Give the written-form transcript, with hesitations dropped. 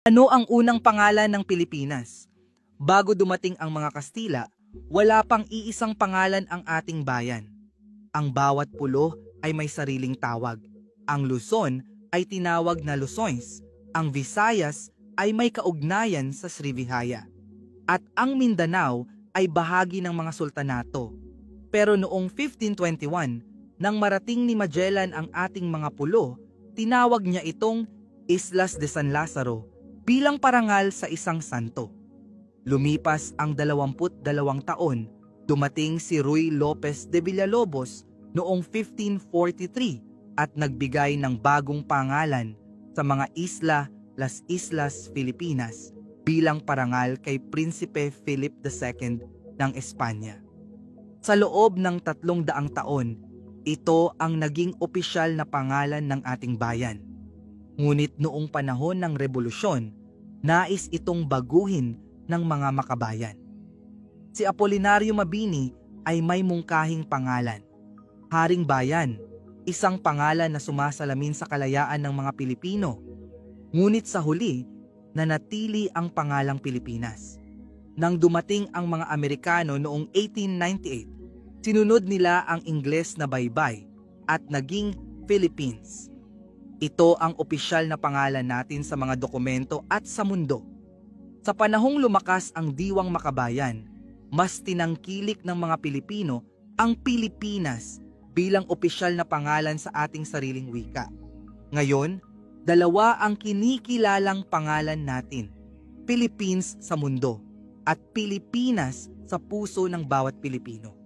Ano ang unang pangalan ng Pilipinas? Bago dumating ang mga Kastila, wala pang iisang pangalan ang ating bayan. Ang bawat pulo ay may sariling tawag. Ang Luzon ay tinawag na Lusones. Ang Visayas ay may kaugnayan sa Srivijaya. At ang Mindanao ay bahagi ng mga sultanato. Pero noong 1521, nang marating ni Magellan ang ating mga pulo, tinawag niya itong Islas de San Lazaro bilang parangal sa isang santo. Lumipas ang 22 taon, dumating si Ruy Lopez de Villalobos noong 1543 at nagbigay ng bagong pangalan sa mga isla, Las Islas Filipinas, bilang parangal kay Prinsipe Philip II ng Espanya. Sa loob ng 300 taon, ito ang naging opisyal na pangalan ng ating bayan. Ngunit noong panahon ng Rebolusyon, nais itong baguhin ng mga makabayan. Si Apolinario Mabini ay may mungkahing pangalan, Haring Bayan, isang pangalan na sumasalamin sa kalayaan ng mga Pilipino. Ngunit sa huli, nanatili ang pangalang Pilipinas. Nang dumating ang mga Amerikano noong 1898, sinunod nila ang Ingles na baybay at naging Philippines. Ito ang opisyal na pangalan natin sa mga dokumento at sa mundo. Sa panahong lumakas ang diwang makabayan, mas tinangkilik ng mga Pilipino ang Pilipinas bilang opisyal na pangalan sa ating sariling wika. Ngayon, dalawa ang kinikilalang pangalan natin, Philippines sa mundo at Pilipinas sa puso ng bawat Pilipino.